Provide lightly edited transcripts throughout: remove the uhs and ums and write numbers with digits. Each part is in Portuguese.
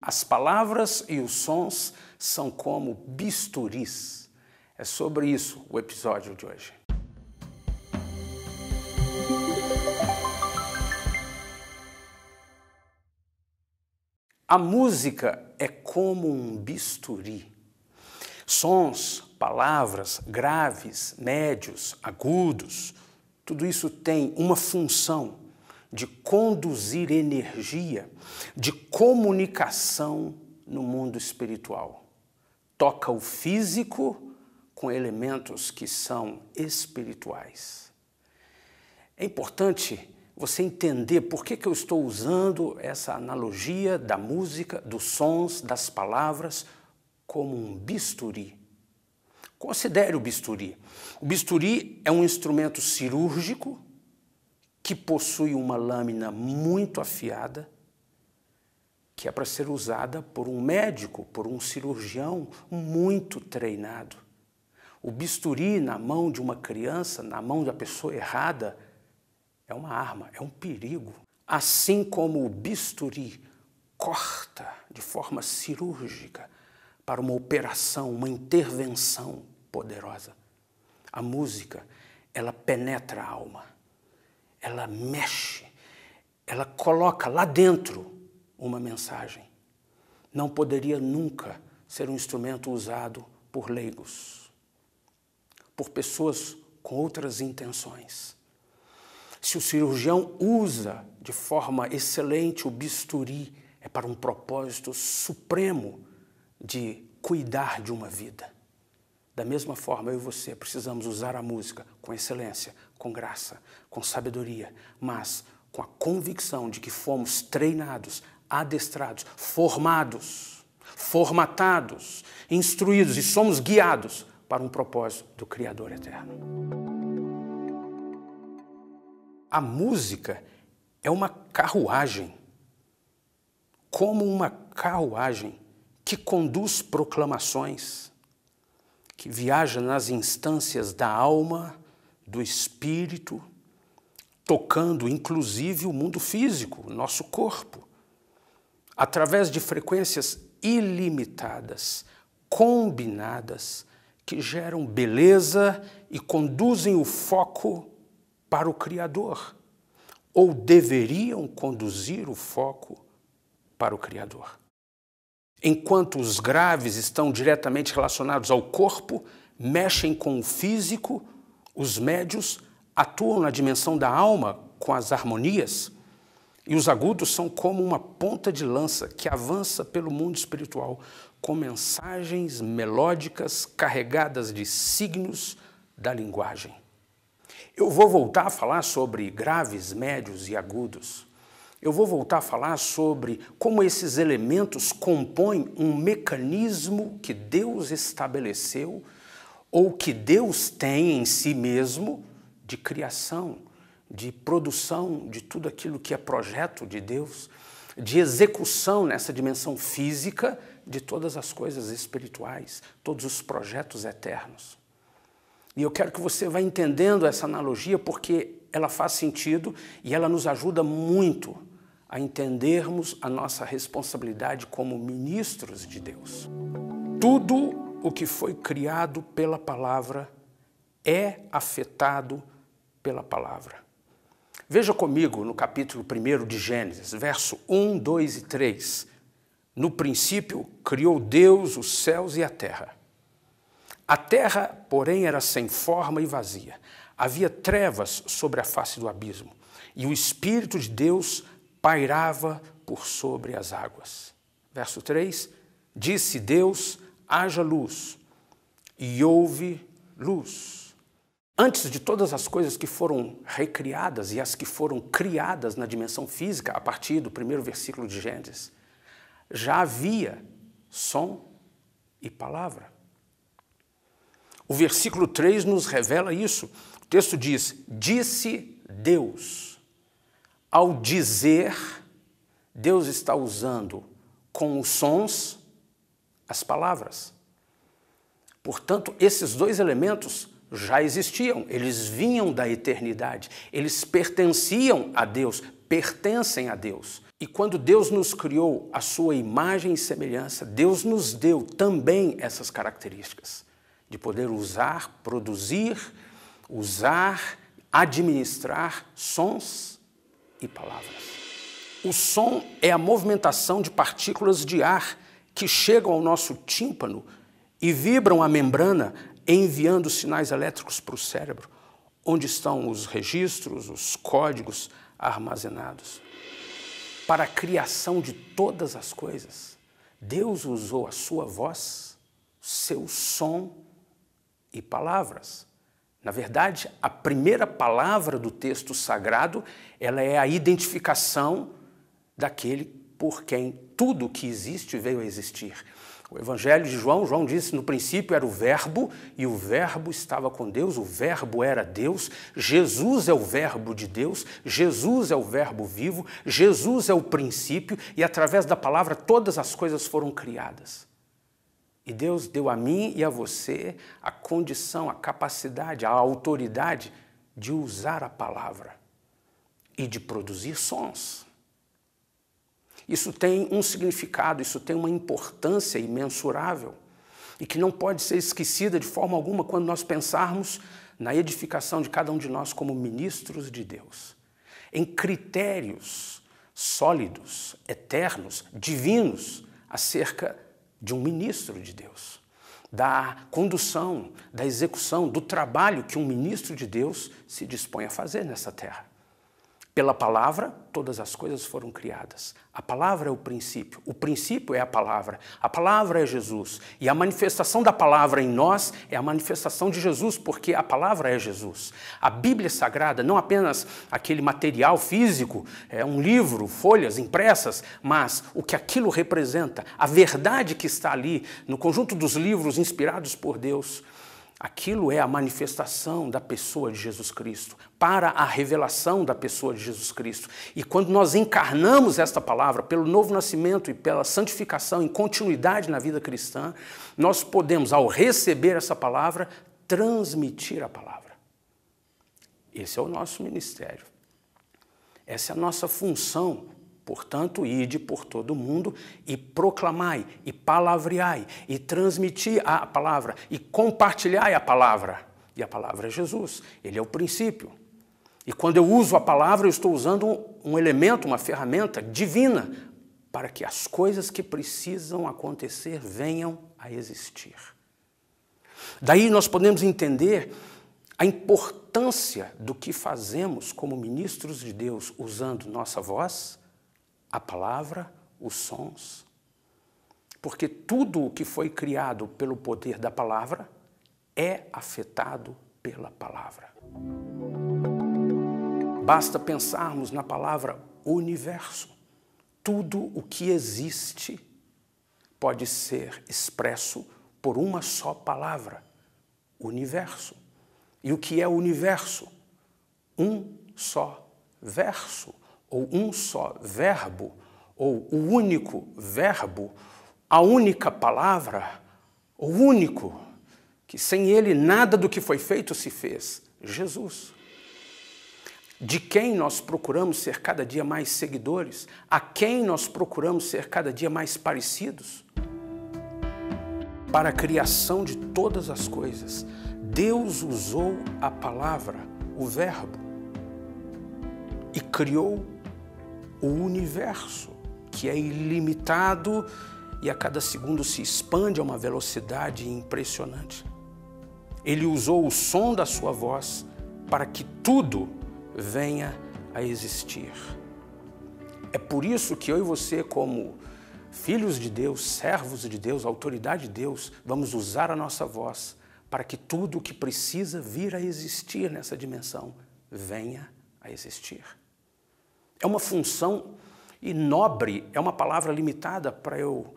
As palavras e os sons são como bisturis. É sobre isso o episódio de hoje. A música é como um bisturi. Sons, palavras, graves, médios, agudos, tudo isso tem uma função de conduzir energia, de comunicação no mundo espiritual. Toca o físico com elementos que são espirituais. É importante você entender por que eu estou usando essa analogia da música, dos sons, das palavras, como um bisturi. Considere o bisturi. O bisturi é um instrumento cirúrgico que possui uma lâmina muito afiada, que é para ser usada por um médico, por um cirurgião muito treinado. O bisturi na mão de uma criança, na mão da pessoa errada, é uma arma, é um perigo. Assim como o bisturi corta de forma cirúrgica para uma operação, uma intervenção poderosa, a música, ela penetra a alma, ela mexe, ela coloca lá dentro uma mensagem. Não poderia nunca ser um instrumento usado por leigos, por pessoas com outras intenções. Se o cirurgião usa de forma excelente o bisturi, é para um propósito supremo de cuidar de uma vida. Da mesma forma, eu e você precisamos usar a música com excelência, com graça, com sabedoria, mas com a convicção de que fomos treinados, adestrados, formados, formatados, instruídos e somos guiados para um propósito do Criador eterno. A música é uma carruagem, como uma carruagem que conduz proclamações, que viaja nas instâncias da alma, do espírito, tocando inclusive o mundo físico, o nosso corpo, através de frequências ilimitadas, combinadas, que geram beleza e conduzem o foco para o Criador, ou deveriam conduzir o foco para o Criador. Enquanto os graves estão diretamente relacionados ao corpo, mexem com o físico, os médios atuam na dimensão da alma com as harmonias, e os agudos são como uma ponta de lança que avança pelo mundo espiritual com mensagens melódicas carregadas de signos da linguagem. Eu vou voltar a falar sobre graves, médios e agudos. Eu vou voltar a falar sobre como esses elementos compõem um mecanismo que Deus estabeleceu ou que Deus tem em si mesmo de criação, de produção de tudo aquilo que é projeto de Deus, de execução nessa dimensão física de todas as coisas espirituais, todos os projetos eternos. E eu quero que você vá entendendo essa analogia porque ela faz sentido e ela nos ajuda muito a entendermos a nossa responsabilidade como ministros de Deus. Tudo o que foi criado pela palavra é afetado pela palavra. Veja comigo no capítulo 1 de Gênesis, verso 1, 2 e 3. No princípio, criou Deus os céus e a terra. A terra, porém, era sem forma e vazia. Havia trevas sobre a face do abismo, e o Espírito de Deus pairava por sobre as águas. Verso 3, disse Deus, haja luz, e houve luz. Antes de todas as coisas que foram recriadas e as que foram criadas na dimensão física, a partir do primeiro versículo de Gênesis, já havia som e palavra. O versículo 3 nos revela isso. O texto diz, disse Deus. Ao dizer, Deus está usando com os sons as palavras. Portanto, esses dois elementos já existiam, eles vinham da eternidade, eles pertenciam a Deus, pertencem a Deus. E quando Deus nos criou à sua imagem e semelhança, Deus nos deu também essas características de poder usar, produzir, administrar sons e palavras. O som é a movimentação de partículas de ar que chegam ao nosso tímpano e vibram a membrana, enviando sinais elétricos para o cérebro, onde estão os registros, os códigos armazenados. Para a criação de todas as coisas, Deus usou a sua voz, seu som e palavras. Na verdade, a primeira palavra do texto sagrado, ela é a identificação daquele por quem tudo que existe veio a existir. O Evangelho de João, João disse, no princípio era o Verbo, e o Verbo estava com Deus, o Verbo era Deus, Jesus é o Verbo de Deus, Jesus é o Verbo vivo, Jesus é o princípio, e através da palavra todas as coisas foram criadas. E Deus deu a mim e a você a condição, a capacidade, a autoridade de usar a palavra e de produzir sons. Isso tem um significado, isso tem uma importância imensurável e que não pode ser esquecida de forma alguma quando nós pensarmos na edificação de cada um de nós como ministros de Deus, em critérios sólidos, eternos, divinos, acerca de um ministro de Deus, da condução, da execução, do trabalho que um ministro de Deus se dispõe a fazer nessa terra. Pela palavra, todas as coisas foram criadas. A palavra é o princípio é a palavra é Jesus. E a manifestação da palavra em nós é a manifestação de Jesus, porque a palavra é Jesus. A Bíblia Sagrada, não apenas aquele material físico, é um livro, folhas impressas, mas o que aquilo representa, a verdade que está ali, no conjunto dos livros inspirados por Deus, aquilo é a manifestação da pessoa de Jesus Cristo, para a revelação da pessoa de Jesus Cristo. E quando nós encarnamos esta palavra pelo novo nascimento e pela santificação em continuidade na vida cristã, nós podemos, ao receber essa palavra, transmitir a palavra. Esse é o nosso ministério. Essa é a nossa função. Portanto, ide por todo o mundo e proclamai, e palavreai, e transmiti a palavra, e compartilhai a palavra. E a palavra é Jesus, ele é o princípio. E quando eu uso a palavra, eu estou usando um elemento, uma ferramenta divina, para que as coisas que precisam acontecer venham a existir. Daí nós podemos entender a importância do que fazemos como ministros de Deus, usando nossa voz, a palavra, os sons, porque tudo o que foi criado pelo poder da palavra é afetado pela palavra. Basta pensarmos na palavra universo. Tudo o que existe pode ser expresso por uma só palavra, universo. E o que é o universo? Um só verso, ou um só verbo, ou o único verbo, a única palavra, o único, que sem ele nada do que foi feito se fez, Jesus. De quem nós procuramos ser cada dia mais seguidores, a quem nós procuramos ser cada dia mais parecidos. Para a criação de todas as coisas, Deus usou a palavra, o verbo, e criou o universo, que é ilimitado e a cada segundo se expande a uma velocidade impressionante. Ele usou o som da sua voz para que tudo venha a existir. É por isso que eu e você, como filhos de Deus, servos de Deus, autoridade de Deus, vamos usar a nossa voz para que tudo o que precisa vir a existir nessa dimensão venha a existir. É uma função e nobre, é uma palavra limitada para eu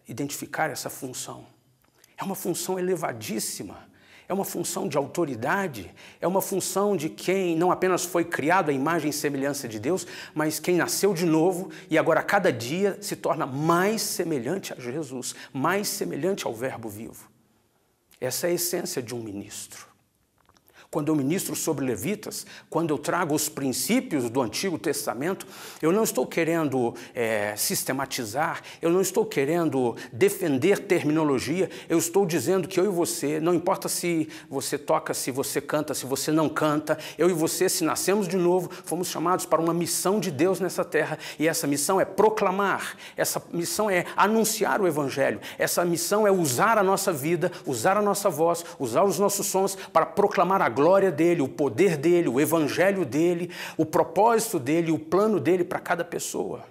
identificar essa função. É uma função elevadíssima, é uma função de autoridade, é uma função de quem não apenas foi criado à imagem e semelhança de Deus, mas quem nasceu de novo e agora a cada dia se torna mais semelhante a Jesus, mais semelhante ao Verbo vivo. Essa é a essência de um ministro. Quando eu ministro sobre levitas, quando eu trago os princípios do Antigo Testamento, eu não estou querendo sistematizar, eu não estou querendo defender terminologia, eu estou dizendo que eu e você, não importa se você toca, se você canta, se você não canta, eu e você, se nascemos de novo, fomos chamados para uma missão de Deus nessa terra, e essa missão é proclamar, essa missão é anunciar o Evangelho, essa missão é usar a nossa vida, usar a nossa voz, usar os nossos sons para proclamar a glória dele, o poder dele, o evangelho dele, o propósito dele, o plano dele para cada pessoa.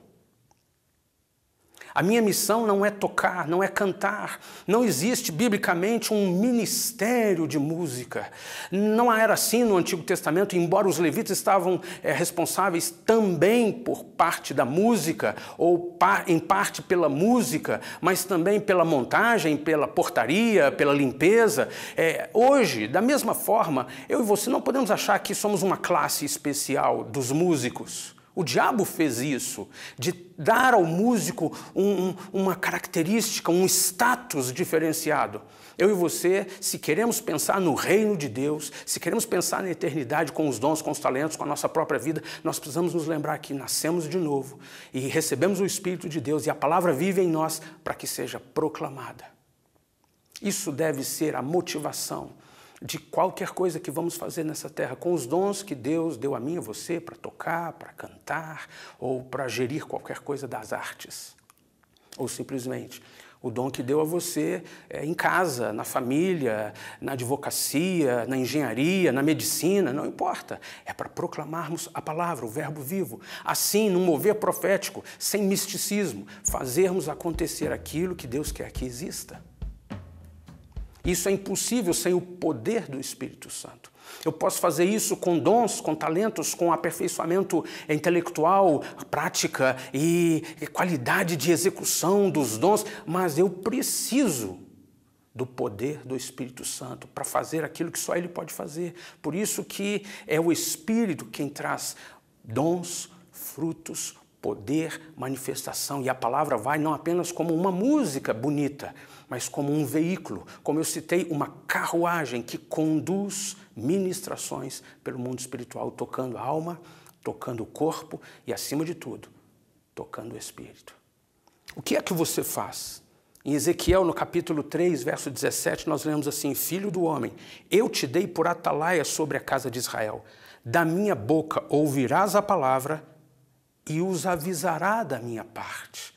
A minha missão não é tocar, não é cantar. Não existe biblicamente um ministério de música. Não era assim no Antigo Testamento, embora os levitas estavam responsáveis também por parte da música, ou em parte pela música, mas também pela montagem, pela portaria, pela limpeza. Hoje, da mesma forma, eu e você não podemos achar que somos uma classe especial dos músicos. O diabo fez isso, de dar ao músico uma característica, um status diferenciado. Eu e você, se queremos pensar no reino de Deus, se queremos pensar na eternidade com os dons, com os talentos, com a nossa própria vida, nós precisamos nos lembrar que nascemos de novo e recebemos o Espírito de Deus e a palavra vive em nós para que seja proclamada. Isso deve ser a motivação de qualquer coisa que vamos fazer nessa terra, com os dons que Deus deu a mim e a você para tocar, para cantar, ou para gerir qualquer coisa das artes. Ou simplesmente o dom que deu a você em casa, na família, na advocacia, na engenharia, na medicina, não importa. É para proclamarmos a palavra, o verbo vivo. Assim, num mover profético, sem misticismo, fazermos acontecer aquilo que Deus quer que exista. Isso é impossível sem o poder do Espírito Santo. Eu posso fazer isso com dons, com talentos, com aperfeiçoamento intelectual, prática e qualidade de execução dos dons, mas eu preciso do poder do Espírito Santo para fazer aquilo que só Ele pode fazer. Por isso que é o Espírito quem traz dons, frutos, poder, manifestação. E a palavra vai não apenas como uma música bonita, mas como um veículo, como eu citei, uma carruagem que conduz ministrações pelo mundo espiritual, tocando a alma, tocando o corpo e, acima de tudo, tocando o espírito. O que é que você faz? Em Ezequiel, no capítulo 3, verso 17, nós lemos assim: Filho do homem, eu te dei por atalaia sobre a casa de Israel. Da minha boca ouvirás a palavra e os avisará da minha parte.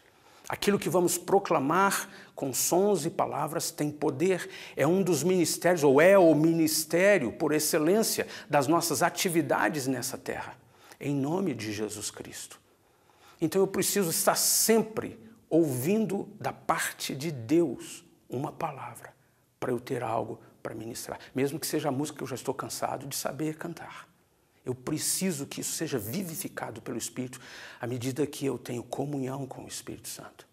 Aquilo que vamos proclamar com sons e palavras tem poder, é um dos ministérios, ou é o ministério por excelência das nossas atividades nessa terra, em nome de Jesus Cristo. Então eu preciso estar sempre ouvindo da parte de Deus uma palavra, para eu ter algo para ministrar, mesmo que seja a música que eu já estou cansado de saber cantar. Eu preciso que isso seja vivificado pelo Espírito à medida que eu tenho comunhão com o Espírito Santo.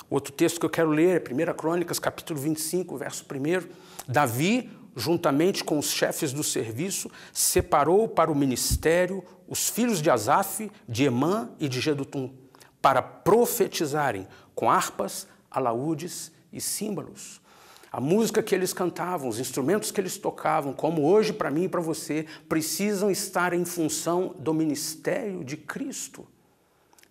Outro texto que eu quero ler é 1 Crônicas, capítulo 25, verso 1. Davi, juntamente com os chefes do serviço, separou para o ministério os filhos de Asaf, de Emã e de Jedutum, para profetizarem com harpas, alaúdes e símbolos. A música que eles cantavam, os instrumentos que eles tocavam, como hoje para mim e para você, precisam estar em função do ministério de Cristo.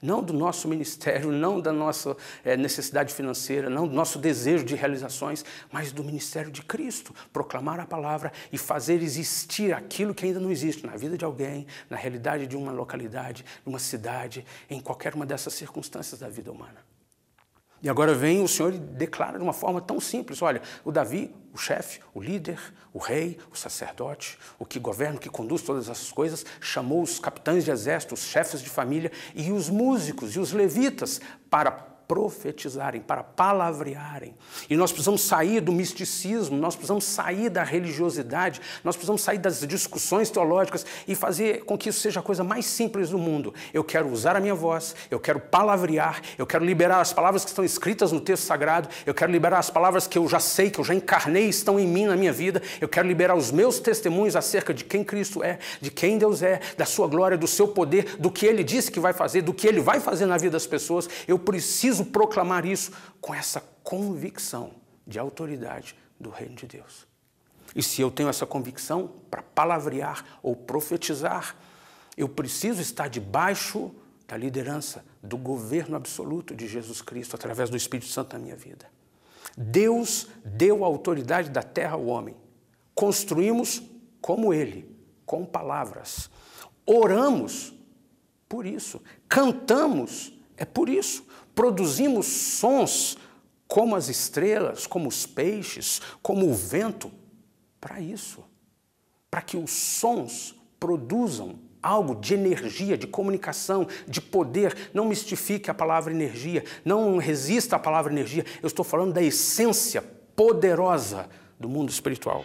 Não do nosso ministério, não da nossa necessidade financeira, não do nosso desejo de realizações, mas do ministério de Cristo. Proclamar a palavra e fazer existir aquilo que ainda não existe na vida de alguém, na realidade de uma localidade, de uma cidade, em qualquer uma dessas circunstâncias da vida humana. E agora vem o Senhor e declara de uma forma tão simples: olha, o Davi, o chefe, o líder, o rei, o sacerdote, o que governa, o que conduz todas essas coisas, chamou os capitães de exército, os chefes de família e os músicos e os levitas para profetizarem, para palavrearem. E nós precisamos sair do misticismo, nós precisamos sair da religiosidade, nós precisamos sair das discussões teológicas e fazer com que isso seja a coisa mais simples do mundo. Eu quero usar a minha voz, eu quero palavrear, eu quero liberar as palavras que estão escritas no texto sagrado, eu quero liberar as palavras que eu já sei, que eu já encarnei, estão em mim, na minha vida, eu quero liberar os meus testemunhos acerca de quem Cristo é, de quem Deus é, da sua glória, do seu poder, do que Ele disse que vai fazer, do que Ele vai fazer na vida das pessoas. Eu preciso proclamar isso com essa convicção de autoridade do reino de Deus. E se eu tenho essa convicção, para palavrear ou profetizar, eu preciso estar debaixo da liderança, do governo absoluto de Jesus Cristo, através do Espírito Santo na minha vida. Deus deu a autoridade da terra ao homem. Construímos como Ele, com palavras. Oramos por isso. Cantamos por isso. Produzimos sons como as estrelas, como os peixes, como o vento, para isso. Para que os sons produzam algo de energia, de comunicação, de poder. Não mistifique a palavra energia, não resista à palavra energia. Eu estou falando da essência poderosa do mundo espiritual.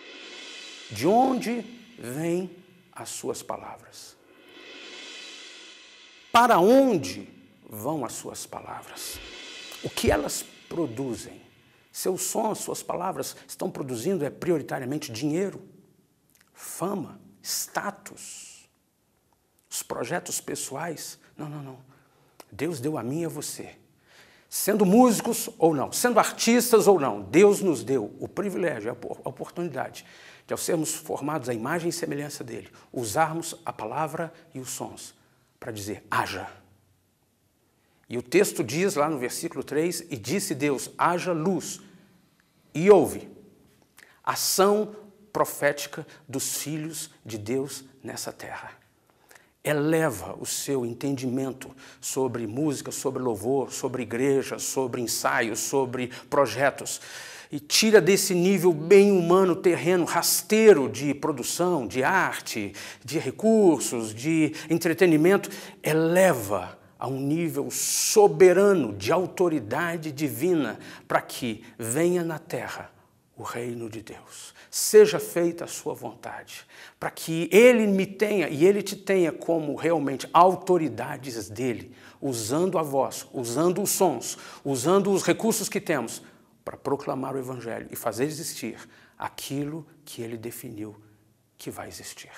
De onde vêm as suas palavras? Para onde vão as suas palavras? O que elas produzem? Seus sons, suas palavras estão produzindo prioritariamente dinheiro, fama, status, os projetos pessoais? Não, não, não. Deus deu a mim e a você. Sendo músicos ou não, sendo artistas ou não, Deus nos deu o privilégio, a oportunidade de, ao sermos formados à imagem e semelhança dele, usarmos a palavra e os sons para dizer, haja. E o texto diz lá no versículo 3, e disse Deus, haja luz, e houve ação profética dos filhos de Deus nessa terra. Eleva o seu entendimento sobre música, sobre louvor, sobre igreja, sobre ensaios, sobre projetos. E tira desse nível bem humano, terreno, rasteiro de produção, de arte, de recursos, de entretenimento. Eleva a um nível soberano de autoridade divina para que venha na terra o reino de Deus. Seja feita a sua vontade, para que Ele me tenha e Ele te tenha como realmente autoridades dEle, usando a voz, usando os sons, usando os recursos que temos para proclamar o Evangelho e fazer existir aquilo que Ele definiu que vai existir.